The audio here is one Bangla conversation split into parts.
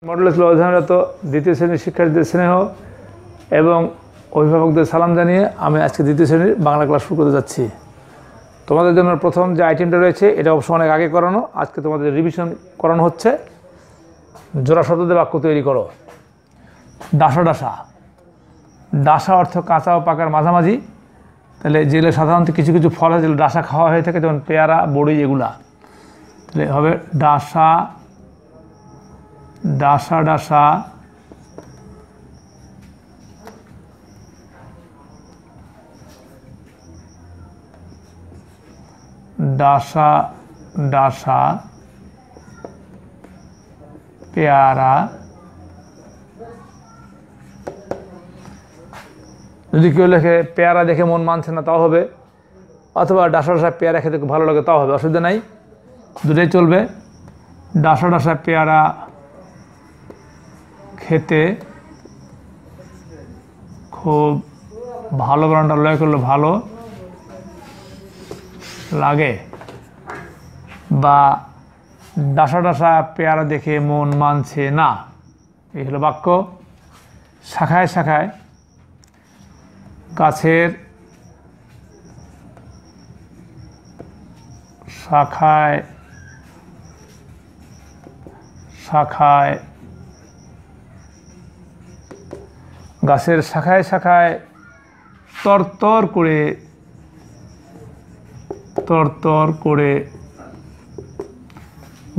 মডেল স্কুলে অধ্যয়নরত দ্বিতীয় শ্রেণীর শিক্ষার্থীদের স্নেহ এবং অভিভাবকদের সালাম জানিয়ে আমি আজকে দ্বিতীয় শ্রেণীর বাংলা ক্লাস শুরু করতে যাচ্ছি। তোমাদের জন্য প্রথম যে আইটেমটা রয়েছে এটা অবশ্য অনেক আগে করানো, আজকে তোমাদের রিভিশন করানো হচ্ছে। জোড়া শব্দ দিয়ে বাক্য তৈরি করো। ডাসা ডাসা, ডাসা অর্থ কাঁচা ও পাকার মাঝামাঝি। তাহলে যেগুলো সাধারণত কিছু কিছু ফল হয় যেগুলো ডাসা খাওয়া হয়ে থাকে, যেমন পেয়ারা, বড়ি, এগুলা। তাহলে হবে ডাসা ডাসা ডাসা, ডাসা ডাসা পেয়ারা। যদি কেউ লেখে পেয়ারা দেখে মন মানছে না, তাও হবে। অথবা ডাসা ডাসা পেয়ারা খেতে খুব ভালো লাগে, তাও হবে, অসুবিধা নাই, দুটোই চলবে। ডাসা ডাসা পেয়ারা খেতে খুব ভালো, বানানটা লয় করলে ভালো লাগে, বা ডাসা ডাসা পেয়ারা দেখে মন মানছে না। এই হলো বাক্য। শাখায় শাখায় গাছের শাখায় শাখায় গাছের শাখায় শাখায় তরতর করে তরতর করে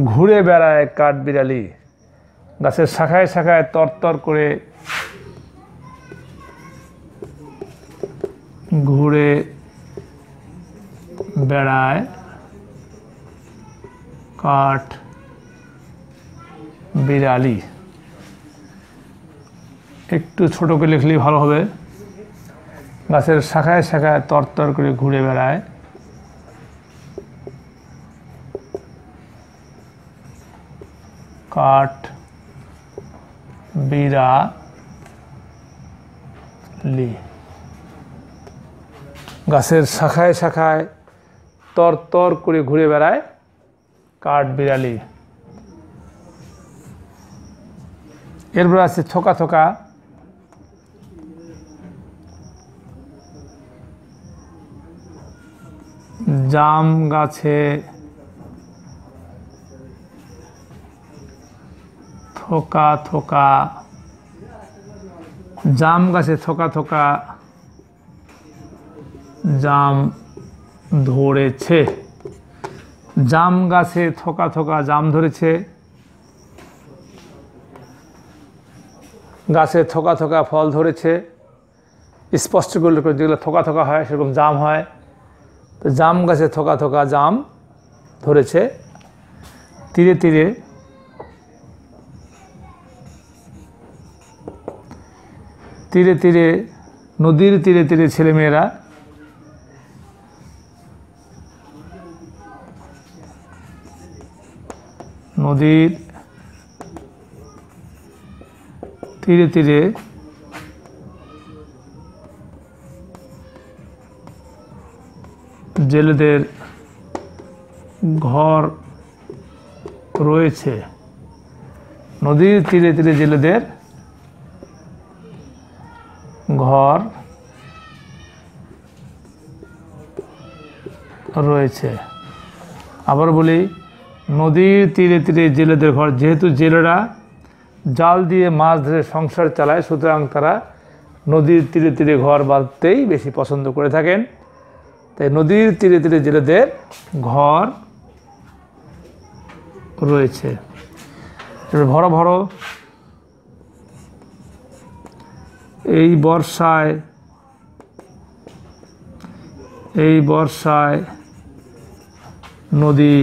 ঘুরে বেড়ায় কাঠবিড়ালি। গাছের শাখায় শাখায় তরতর করে ঘুরে বেড়ায় কাঠবিড়ালি। একটু ছোট করে লিখলেই ভালো হবে। গাছের শাখায় শাখায় তরতর করে ঘুরে বেড়ায় কাঠবিড়ালি। গাছের শাখায় শাখায় তরতর করে ঘুরে বেড়ায় কাঠবিড়ালি। এরপর আছে থোকা থোকা। জাম গাছে থোকা থোকা, জাম গাছে থোকা থোকা জাম ধরেছে। জাম গাছে থোকা থোকা জাম ধরেছে। গাছে থোকা থোকা ফল ধরেছে। স্পষ্ট করলে যেগুলো থোকা থোকা হয় সেরকম জাম হয়। তো জাম গাছে থোকা থোকা জাম ধরেছে। তীরে তীরে তীরে তীরে, নদীর তীরে তীরে ছেলেমেয়েরা নদীর তীরে তীরে জেলেদের ঘর রয়েছে। নদীর তীরে তীরে জেলেদের ঘর রয়েছে। আবার বলি, নদীর তীরে তীরে জেলেদের ঘর। যেহেতু জেলেরা জাল দিয়ে মাছ ধরে সংসার চালায়, সুতরাং তারা নদীর তীরে তীরে ঘর বাঁধতেই বেশি পছন্দ করে থাকেন। তাই নদীর তীরে তীরে জেলেদের ঘর রয়েছে। ভরো ভরো, এই বর্ষায় নদী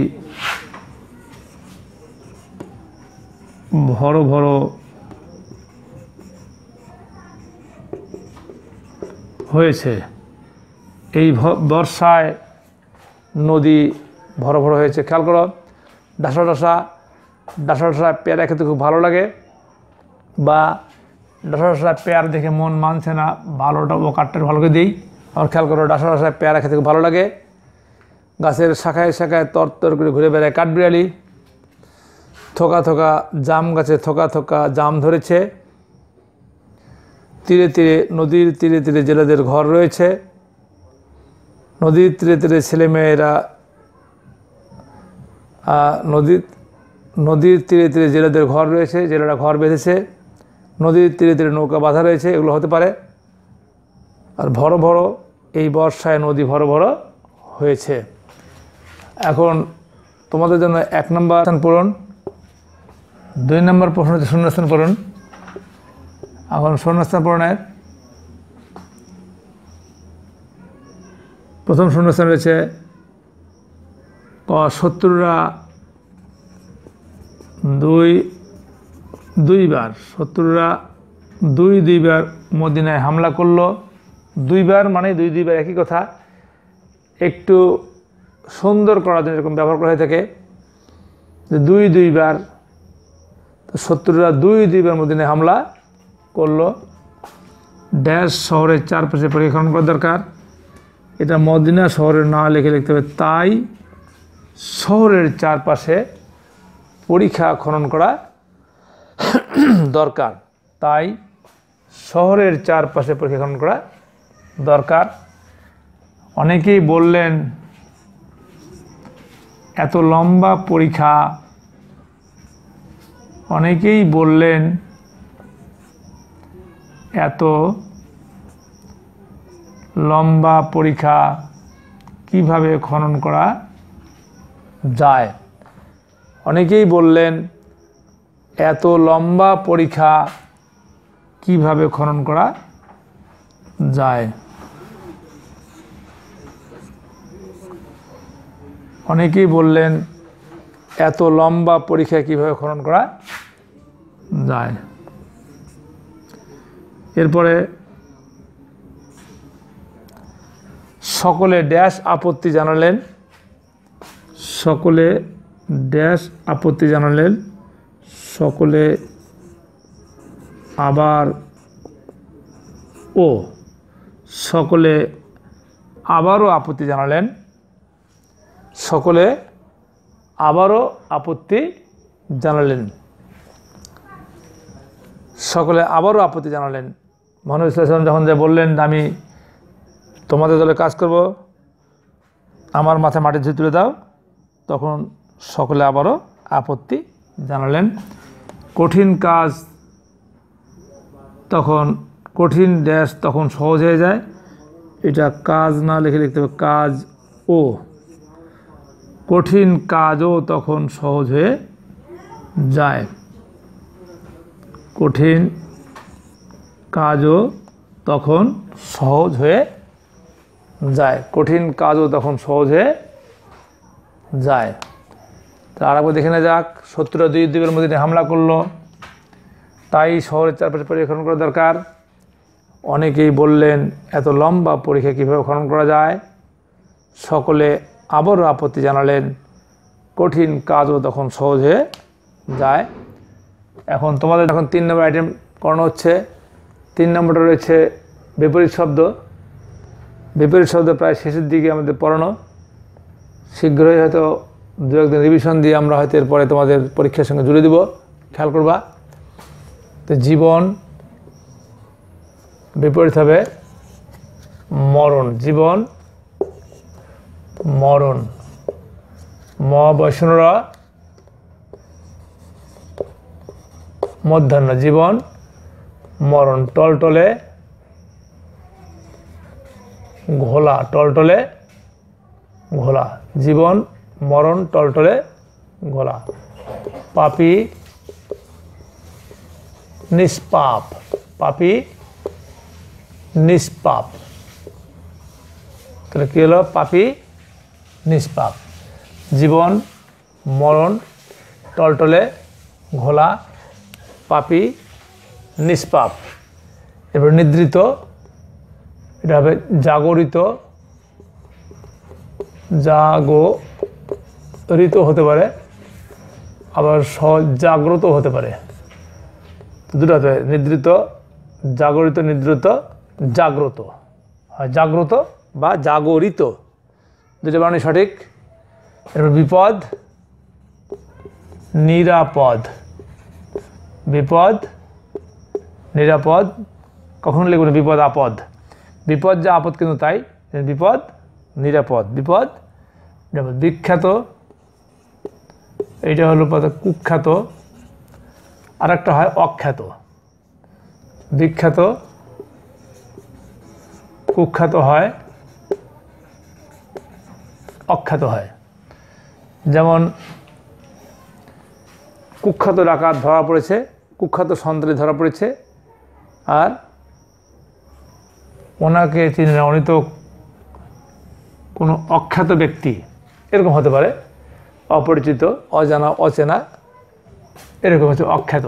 ভরো ভরো হয়েছে। এই বর্ষায় নদী ভরো ভরো হয়েছে। খেয়াল করো, ডাসা ডাসা ডাসা ডাসা পেয়ারা খেতে খুব ভালো লাগে, বা ডাসা ডাসা পেয়ারা দেখে মন মানছে না, ভালোটা ও কাঠটা ভালো করে দিই। আর খেয়াল করো, ডাসা ডাসা পেয়ারা খেতে খুব ভালো লাগে। গাছের শাখায় শাখায় তরতর করে ঘুরে বেড়ায় কাঠবিড়ালি। থোকা থোকা জাম গাছে থোকা থোকা জাম ধরেছে। তীরে তীরে নদীর তীরে তীরে জেলেদের ঘর রয়েছে। নদীর তীরে তীরে ছেলেমেয়েরা নদীর তীরে তীরে জেলেদের ঘর রয়েছে, জেলেরা ঘর বেঁধেছে। নদীর তীরে তীরে নৌকা বাঁধা রয়েছে, এগুলো হতে পারে। আর ভরো ভরো, এই বর্ষায় নদী ভরো ভরো হয়েছে। এখন তোমাদের জন্য 1 নম্বর স্থান পূরণ, 2 নম্বর প্রশ্ন হচ্ছে শূন্যস্থান পূরণ। এখন শূন্যস্থান পূরণের প্রথম শূন্যস্থান রয়েছে শত্রুরা দুইবার মদিনায় হামলা করলো। 2 বার মানে 2 বার একই কথা, একটু সুন্দর করার জন্য এরকম ব্যবহার করা হয়ে থাকে যে 2 বার। তো শত্রুরা 2 বার মদিনায় হামলা করলো। ড্যাশ শহরের চারপাশে পরীক্ষা করা দরকার। এটা মদিনা শহরের না লিখে লিখতে হবে তাই শহরের চারপাশে পরীক্ষা খনন করা দরকার। তাই শহরের চারপাশে পরীক্ষা খনন করা দরকার। অনেকেই বললেন এত লম্বা পরীক্ষা, অনেকেই বললেন এত লম্বা পরীক্ষা কিভাবে খনন করা যায়। অনেকেই বললেন এত লম্বা পরীক্ষা কিভাবে খনন করা যায়। অনেকেই বললেন এত লম্বা পরীক্ষা কিভাবে খনন করা যায়। এরপরে সকলে ড্যাশ আপত্তি জানালেন। সকলে ড্যাশ আপত্তি জানালেন। সকলে আবার সকলে আবারও আপত্তি জানালেন। সকলে আবারও আপত্তি জানালেন। সকলে আবারও আপত্তি জানালেন। মহানবী সাল্লাল্লাহু আলাইহি ওয়াসাল্লাম যখন যে বললেন আমি তোমাদের দলে কাজ করব, আমার মাথায় মাটি ধুয়ে তুলে দাও, তখন সকলে আবারও আপত্তি জানালেন। কঠিন কাজ তখন কঠিন ড্যাশ তখন সহজ হয়ে যায়। এটা কাজ না লিখে লিখতে হবে কাজ ও। কঠিন কাজও তখন সহজ হয়ে যায়। কঠিন কাজও তখন সহজ হয়ে যায়। কঠিন কাজও তখন সহজ হয়ে যায়। তার আগে দেখে না যাক, শত্রুরা 2 বার মদিনায় হামলা করলো, তাই শহরের চারপাশে পরীক্ষা খনন করা দরকার। অনেকেই বললেন এত লম্বা পরীক্ষা কীভাবে খনন করা যায়। সকলে আবারও আপত্তি জানালেন। কঠিন কাজও তখন সহজ হয়ে যায়। এখন তোমাদের এখন 3 নম্বর আইটেম করানো হচ্ছে। 3 নম্বরটা রয়েছে বিপরীত শব্দ। বিপরীত শব্দ প্রায় শেষের দিকে আমাদের পড়ানো। শীঘ্রই হয়তো 2-1 দিন রিভিশন দিয়ে আমরা হয়তো এরপরে তোমাদের পরীক্ষার সঙ্গে জুড়ে দিব, খেয়াল করবা। তো জীবন বিপরীত হবে মরণ। জীবন মরণ। ম বৈষ্ণরা মধ্যাহ্ন। জীবন মরণ। টলটলে ঘোলা। টলটলে ঘোলা। জীবন মরণ টলটলে ঘোলা। পাপী নিষ্পাপ। পাপী নিষ্পাপ। তাহলে কী হলো? পাপী নিষ্পাপ। জীবন মরণ টলটলে ঘোলা। পাপী নিষ্পাপ। এবার নিদ্রিত, এটা হবে জাগরিত। জাগরিত হতে পারে, আবার জাগ্রত হতে পারে। দুটো হতে পারে, নিদ্রিত, জাগরিত, নিদ্রিত, জাগ্রত। হয় জাগ্রত বা জাগরিত, দুটো বানানই সঠিক। এরপর বিপদ নিরাপদ, বিপদ নিরাপদ, কখনো লিখব না বিপদ আপদ, বিপদ যা আপদ কিন্তু তাই, বিপদ নিরাপদ, বিপদ নিরাপদ। বিখ্যাত, এইটা হলো কুখ্যাত, আর একটা হয় অখ্যাত। বিখ্যাত কুখ্যাত হয়, অখ্যাত হয়। যেমন কুখ্যাত ডাকাত ধরা পড়েছে, কুখ্যাত সন্ত্রাসী ধরা পড়েছে, আর ওনাকে চিনি না, উনি তো কোনো অখ্যাত ব্যক্তি, এরকম হতে পারে, অপরিচিত, অজানা, অচেনা, এরকম হচ্ছে অখ্যাত।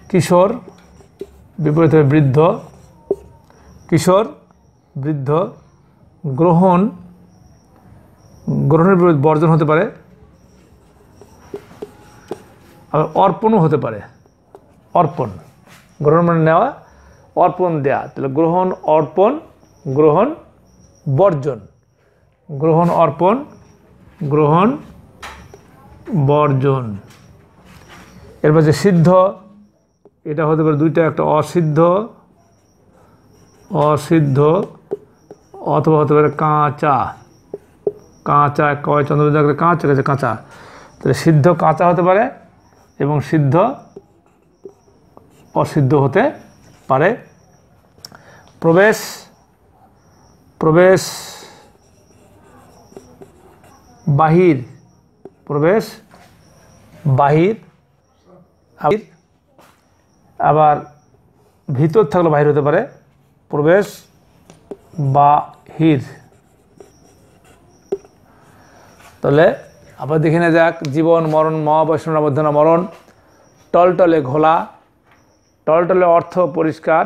কিশোর বিপরীত হবে বৃদ্ধ, কিশোর বৃদ্ধ। গ্রহণ, গ্রহণের বিপরীত বর্জন হতে পারে, আবার অর্পণও হতে পারে। অর্পণ, গ্রহণ মানে নেওয়া, অর্পণ দেয়া, তাহলে গ্রহণ অর্পণ, গ্রহণ বর্জন, গ্রহণ অর্পণ, গ্রহণ বর্জন। এরপর যে সিদ্ধ, এটা হতে পারে দুইটা, একটা অসিদ্ধ, অসিদ্ধ, অথবা হতে পারে কাঁচা, কাঁচা, কয় চন্দ্র কাঁচা, কাঁচা কাঁচা, তাহলে সিদ্ধ কাঁচা হতে পারে এবং সিদ্ধ অসিদ্ধ হতে পারে। প্রবেশ, প্রবেশ বাহির, প্রবেশ বাহির, আবার ভিতর থাকলে বাহির হতে পারে, প্রবেশ বাহির। তাহলে আবার দেখে নেওয়া যাক, জীবন মরণ মহাবৈষ্ণব মধ্যনা মরণ। টলটলে ঘোলা, টলটলে অর্থ পরিষ্কার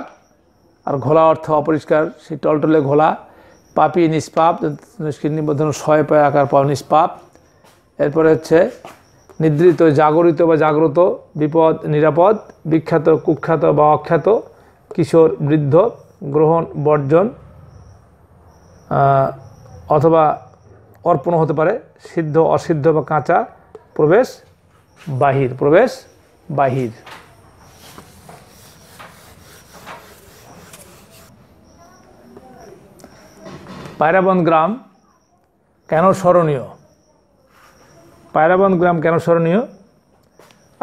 আর ঘোলা অর্থ অপরিষ্কার, সেই টলটলে ঘোলা। পাপী নিষ্পাপ, নিবন্ধন শয় পায় আকার পাও নিষ্পাপ। এরপরে হচ্ছে নিদ্রিত জাগরিত বা জাগ্রত, বিপদ নিরাপদ, বিখ্যাত কুখ্যাত বা অখ্যাত, কিশোর বৃদ্ধ, গ্রহণ বর্জন অথবা অর্পণ হতে পারে, সিদ্ধ অসিদ্ধ বা কাঁচা, প্রবেশ বাহির, প্রবেশ বাহির। পায়রাবন গ্রাম কেন স্মরণীয়? পায়রাবন গ্রাম কেন স্মরণীয়?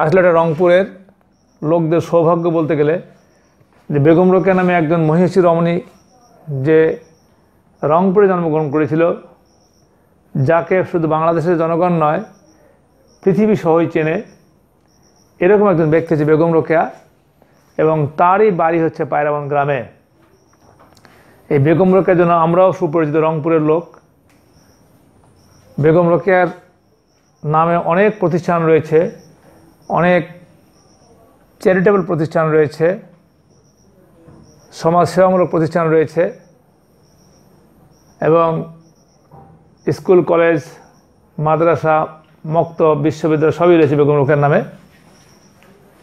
আসলে এটা রংপুরের লোকদের সৌভাগ্য বলতে গেলে, যে বেগম রোকেয়া নামে একজন মহিষী রমণী যে রংপুরে জন্মগ্রহণ করেছিল, যাকে শুধু বাংলাদেশের জনগণ নয় পৃথিবী সহই চেনে, এরকম একজন ব্যক্তি হচ্ছে বেগম রোকেয়া, এবং তারই বাড়ি হচ্ছে পায়রাবন গ্রামে। এই বেগম রোকেয়ার জন্য আমরাও সুপরিচিত, রংপুরের লোক। বেগম রোকেয়ার নামে অনেক প্রতিষ্ঠান রয়েছে, অনেক চ্যারিটেবল প্রতিষ্ঠান রয়েছে, সমাজসেবামূলক প্রতিষ্ঠান রয়েছে, এবং স্কুল কলেজ মাদ্রাসা মক্তব বিশ্ববিদ্যালয় সবই রয়েছে বেগম রোকেয়ার নামে।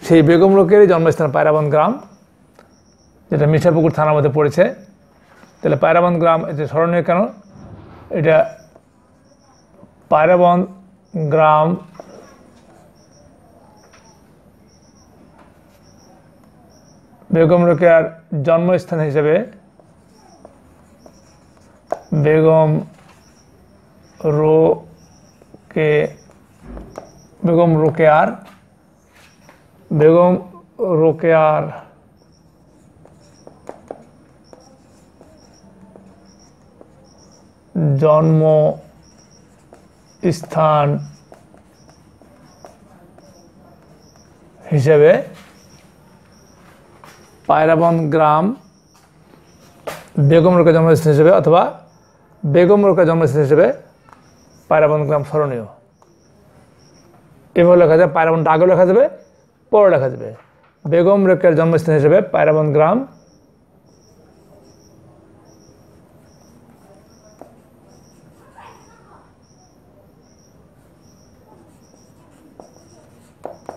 সেই বেগম রোকেয়ারই জন্মস্থান পায়রাবন গ্রাম, যেটা মিঠাপুকুর থানার মধ্যে পড়েছে। তাহলে পায়রাবন গ্রাম এটা স্মরণীয় কেন? এটা পায়রাবন গ্রাম বেগম রোকেয়ার জন্মস্থান হিসেবে বেগম রোকেয়ার জন্মস্থান হিসেবে পায়রাবন গ্রাম বেগম রোকেয়ার জন্মস্থান হিসেবে, অথবা বেগম রোকেয়ার জন্মস্থান হিসেবে পায়রাবন গ্রাম স্মরণীয়। এভাবে লেখা যাবে, পায়রাবনটা আগে লেখা যাবে, পরে লেখা যাবে। বেগম রোকেয়ার জন্মস্থান হিসেবে পায়রাবন গ্রাম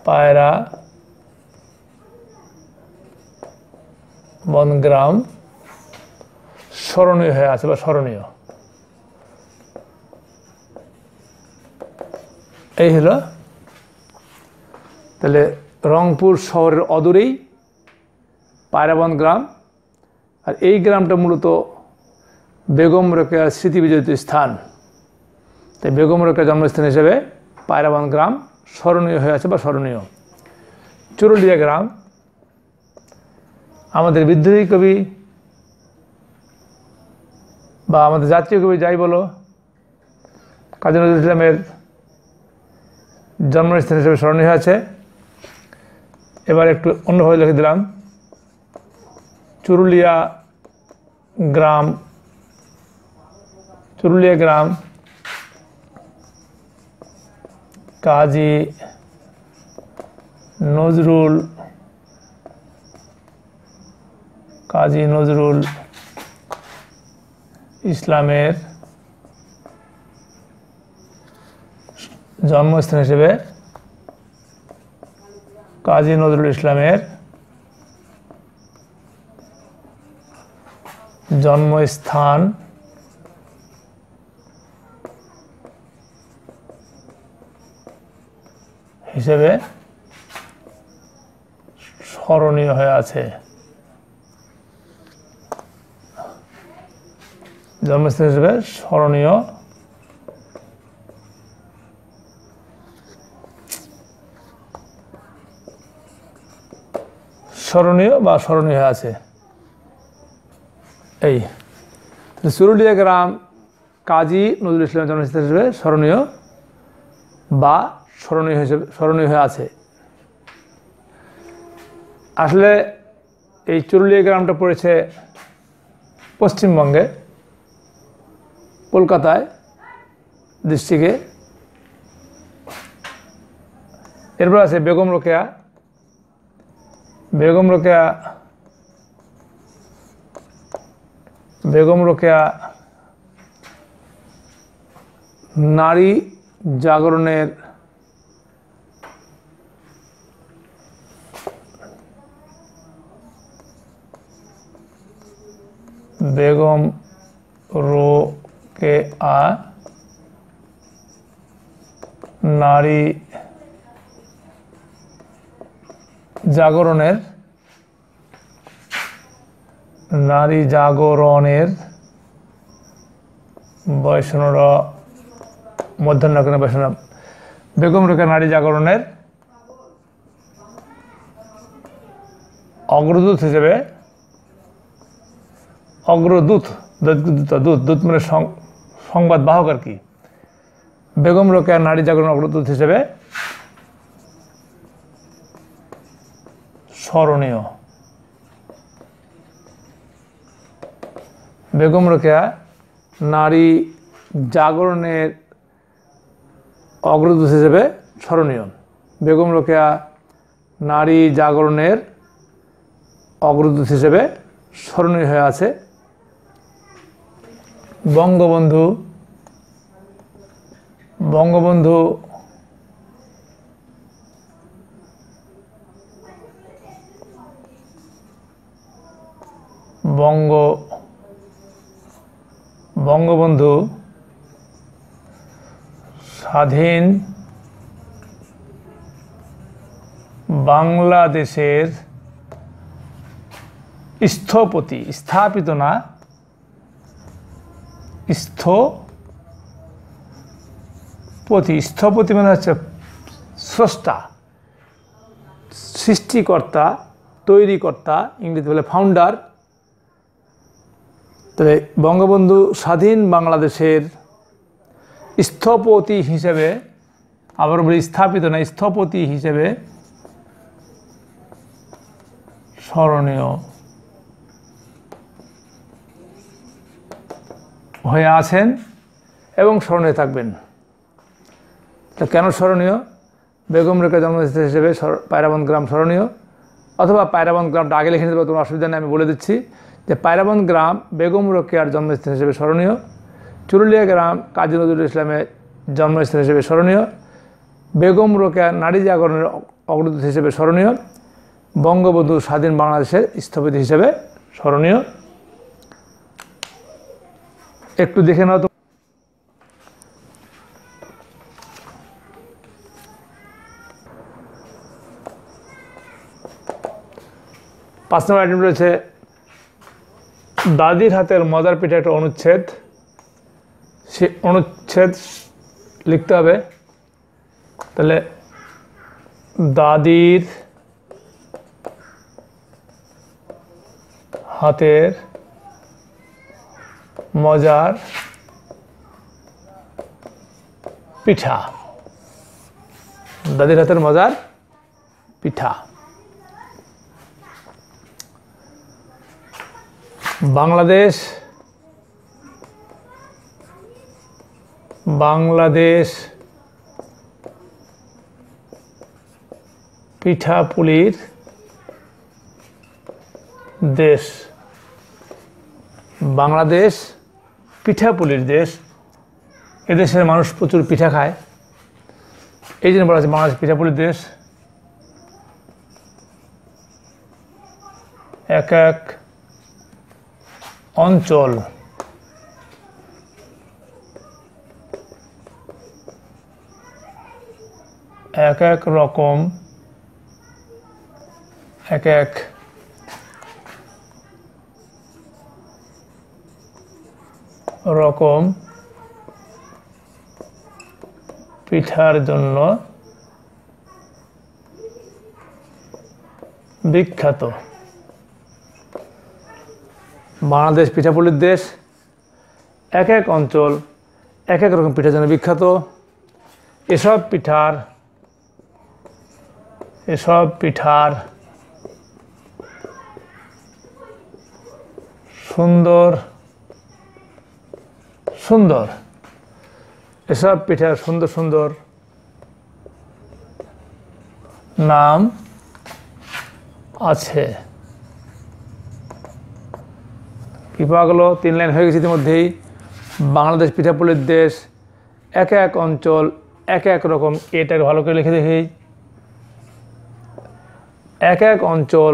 পায়রাবন গ্রাম স্মরণীয় হয়ে আছে বা স্মরণীয়। এই হলো তাহলে রংপুর শহরের অদূরেই পায়রাবন গ্রাম, আর এই গ্রামটা মূলত বেগম রোকেয়ার স্মৃতি বিজড়িত স্থান। তাই বেগম রোকেয়ার জন্মস্থান হিসেবে পায়রাবন গ্রাম স্মরণীয় হয়ে আছে বা স্মরণীয়। চুরুলিয়া গ্রাম আমাদের বিদ্রোহী কবি বা আমাদের জাতীয় কবি যাই বলো, কাজী নজরুল ইসলামের জন্মস্থান হিসেবে স্মরণীয় হয়ে আছে। এবার একটু অন্যভাবে লিখে দিলাম, চুরুলিয়া গ্রাম কাজী নজরুল ইসলামের জন্মস্থান হিসেবে কাজী নজরুল ইসলামের জন্মস্থান হিসেবে স্মরণীয় হয়ে আছে। জন্মস্থান হিসেবে স্মরণীয় বা স্মরণীয় হয়ে আছে। এই চুরুলিয়া গ্রাম কাজী নজরুল ইসলামের জন্মস্থান হিসেবে স্মরণীয় বা স্মরণীয় হয়ে আছে। আসলে এই চুরুলিয়া গ্রামটা পড়েছে পশ্চিমবঙ্গে, কলকাতায় ডিস্ট্রিক্টে। এরপর আছে বেগম রোকেয়া নারী জাগরণের নারী জাগরণের বৈষ্ণব মধ্যাহ্ন বৈষ্ণব বেগম রোকেয়া নারী জাগরণের অগ্রদূত হিসেবে, দূত মানে সংবাদ বাহক আর কি, বেগম রোকেয়া নারী জাগরণ অগ্রদূত হিসেবে স্মরণীয়। বেগম রোকেয়া নারী জাগরণের অগ্রদূত হিসেবে স্মরণীয়। বেগম রোকেয়া নারী জাগরণের অগ্রদূত হিসেবে স্মরণীয় হয়ে আছে। বঙ্গবন্ধু স্বাধীন বাংলাদেশের স্থপতি মানে হচ্ছে স্রষ্টা, সৃষ্টিকর্তা, তৈরিকর্তা, ইংরেজি বলে ফাউন্ডার। তবে বঙ্গবন্ধু স্বাধীন বাংলাদেশের স্থপতি হিসেবে, আবার বলি স্থাপিত না, স্থপতি হিসেবে স্মরণীয় হয়ে আছেন এবং স্মরণীয় থাকবেন। তা কেন স্মরণীয়? বেগম রোকেয়া জন্মস্থান হিসেবে পায়রাবন গ্রাম স্মরণীয়, অথবা পায়রাবন গ্রামটা আগে লিখে নিতে পারবো, কোনো অসুবিধা নেই, আমি বলে দিচ্ছি যে পায়রাবন গ্রাম বেগম রোকেয়ার জন্মস্থান হিসেবে স্মরণীয়, চুরুলিয়া গ্রাম কাজী নজরুল ইসলামের জন্মস্থান হিসেবে স্মরণীয়, বেগম রোকেয়া নারী জাগরণের অগ্রদূত হিসেবে স্মরণীয়, বঙ্গবন্ধু স্বাধীন বাংলাদেশের স্থপতি হিসেবে স্মরণীয়। একটু দেখে নাও তো। 5 নম্বর আইটেম রয়েছে দাদির হাতের মজার পিঠা, একটা অনুচ্ছেদ। সে অনুচ্ছেদ লিখতে হবে। তাহলে দাদির হাতের মজার পিঠা, দাদির হাতের মজার পিঠা। বাংলাদেশ পিঠাপুলির দেশ। বাংলাদেশ পিঠাপুলির দেশ। এদেশের মানুষ প্রচুর পিঠা খায়, এই জন্য বলা হচ্ছে বাংলাদেশ পিঠাপুলির দেশ। এক এক অঞ্চল এক এক রকম পিঠার জন্য বিখ্যাত। বাংলাদেশ পিঠাপুলির দেশ, এক এক অঞ্চল এক এক রকম পিঠার জন্য বিখ্যাত। এসব পিঠার সুন্দর সুন্দর নাম আছে। কি পাওয়া গেল? 3 লাইন হয়ে গেছে ইতিমধ্যেই। বাংলাদেশ পিঠাপুলির দেশ, এক এক অঞ্চল এক এক রকম। এটাকে ভালো করে লিখে দেখি। এক এক অঞ্চল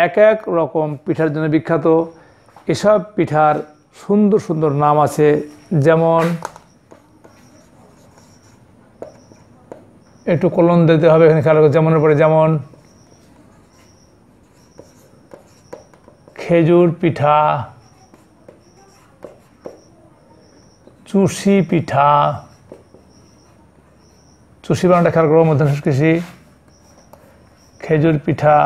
এক এক রকম পিঠার জন্য বিখ্যাত। এসব পিঠার সুন্দর সুন্দর নাম আছে। যেমন, একটু কলম দিতে হবে এখানে, খেয়াল করে। যেমনের পরে যেমন খেজুর পিঠা, চুষি পিঠা। চুষি বানানটা খেয়াল করবো, মধ্যে কৃষি। খেজুর পিঠা,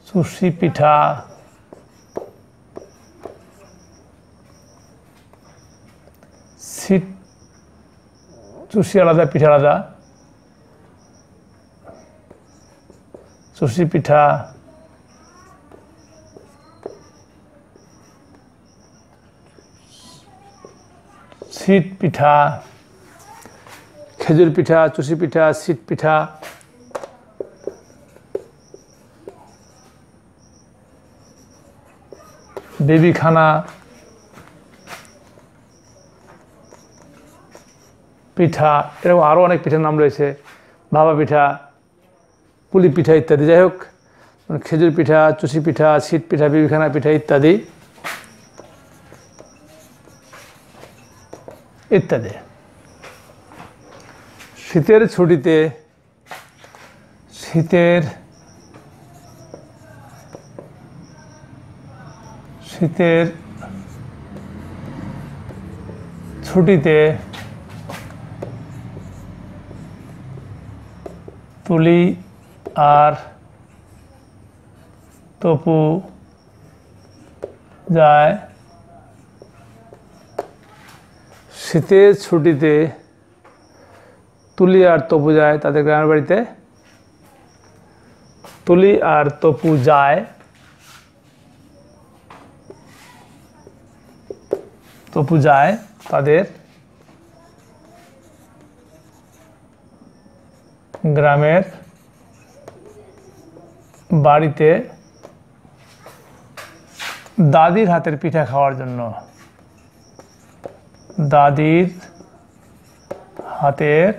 চুষি পিঠা, চুষি আলাদা, পিঠা আলাদা। চুষি পিঠা, সিট পিঠা, খেজুর পিঠা, চুষি পিঠা, সিট পিঠা। বেবিখানা পিঠা, এরকম আরও অনেক পিঠার নাম রয়েছে। ভাপা পিঠা, পুলি পিঠা ইত্যাদি। যাই হোক, খেজুর পিঠা, চুষি পিঠা, সিট পিঠা, বেবিখানা পিঠা ইত্যাদি ইত্যাদি। শীতের ছুটিতে তুলি আর তপু যায়। শীতের ছুটিতে তুলি আর তপু যায় তাদের গ্রামের বাড়িতে। তুলি আর তপু যায় তাদের গ্রামের বাড়িতে দাদির হাতের পিঠা খাওয়ার জন্য। দাদির হাতের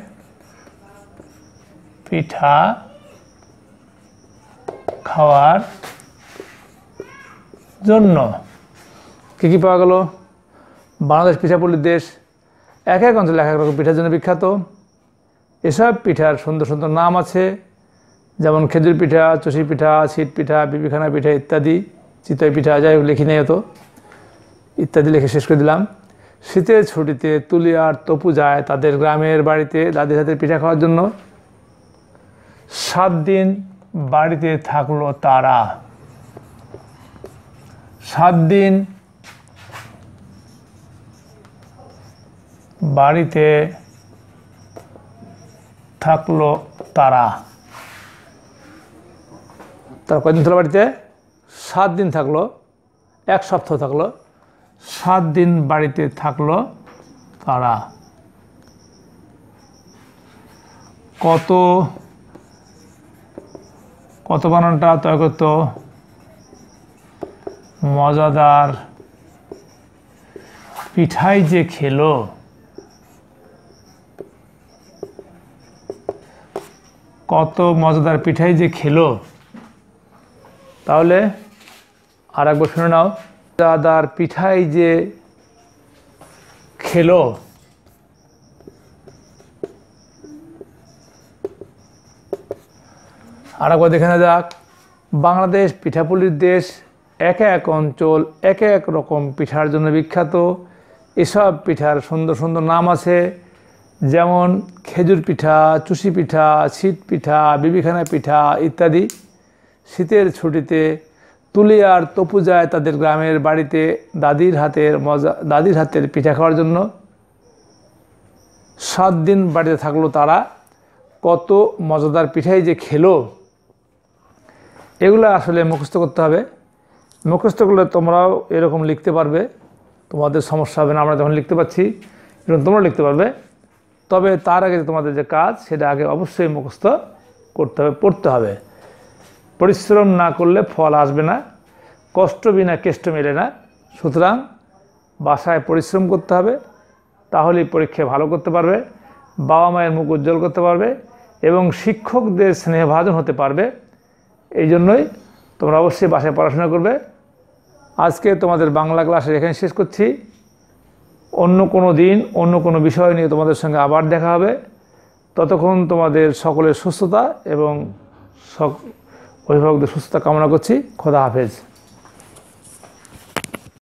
পিঠা খাওয়ার জন্য। কী কী পাওয়া গেল? বাংলাদেশ পিঠাপুলির দেশ, এক এক অঞ্চলে এক এক রকম পিঠার জন্য বিখ্যাত। এসব পিঠার সুন্দর সুন্দর নাম আছে। যেমন খেজুর পিঠা, চষি পিঠা, ছিট পিঠা, বিবিখানা পিঠা ইত্যাদি, চিতই পিঠা, যাই হোক লিখি নেই হতো, ইত্যাদি লিখে শেষ করে দিলাম। শীতের ছুটিতে তুলি আর তপু যায় তাদের গ্রামের বাড়িতে দাদির হাতের পিঠা খাওয়ার জন্য। 7 দিন বাড়িতে থাকলো তারা। 7 দিন বাড়িতে থাকলো তারা। তারা কয়দিন থাকলো বাড়িতে? 7 দিন থাকলো, 1 সপ্তাহ থাকলো। 7 দিন বাড়িতে থাকলো তারা। কত কত বানানটা তয় কত মজাদার পিঠাই যে খেলো। কত মজাদার পিঠাই যে খেলো। তাহলে আর একবার শুনে নাও, মজাদার পিঠাই যে খেলো। আর একবার দেখে নেওয়া যাক। বাংলাদেশ পিঠাপুলির দেশ। এক এক অঞ্চল এক এক রকম পিঠার জন্য বিখ্যাত। এসব পিঠার সুন্দর সুন্দর নাম আছে, যেমন খেজুর পিঠা, চুষি পিঠা, ছিট পিঠা, বিবিখানা পিঠা ইত্যাদি। শীতের ছুটিতে তুলি আর তপু যায় তাদের গ্রামের বাড়িতে দাদির হাতের পিঠা খাওয়ার জন্য। 7 দিন বাড়িতে থাকলো তারা। কত মজাদার পিঠাই যে খেলো। এগুলো আসলে মুখস্থ করতে হবে। মুখস্থ করলে তোমরাও এরকম লিখতে পারবে, তোমাদের সমস্যা হবে না। আমরা যখন লিখতে পারছি এরকম তোমরা লিখতে পারবে। তবে তার আগে তোমাদের যে কাজ, সেটা আগে অবশ্যই মুখস্থ করতে হবে, পড়তে হবে। পরিশ্রম না করলে ফল আসবে না, কষ্ট বিনা কেষ্ট মেলে না। সুতরাং বাসায় পরিশ্রম করতে হবে, তাহলেই পরীক্ষায় ভালো করতে পারবে, বাবা মায়ের মুখ উজ্জ্বল করতে পারবে এবং শিক্ষকদের স্নেহভাজন হতে পারবে। এই জন্যই তোমরা অবশ্যই বাসায় পড়াশোনা করবে। আজকে তোমাদের বাংলা ক্লাসের এখানে শেষ করছি। অন্য কোনো দিন অন্য কোনো বিষয় নিয়ে তোমাদের সঙ্গে আবার দেখা হবে। ততক্ষণ তোমাদের সকলের সুস্থতা এবং অভিভাবকদের সুস্থতা কামনা করছি। খোদা হাফেজ।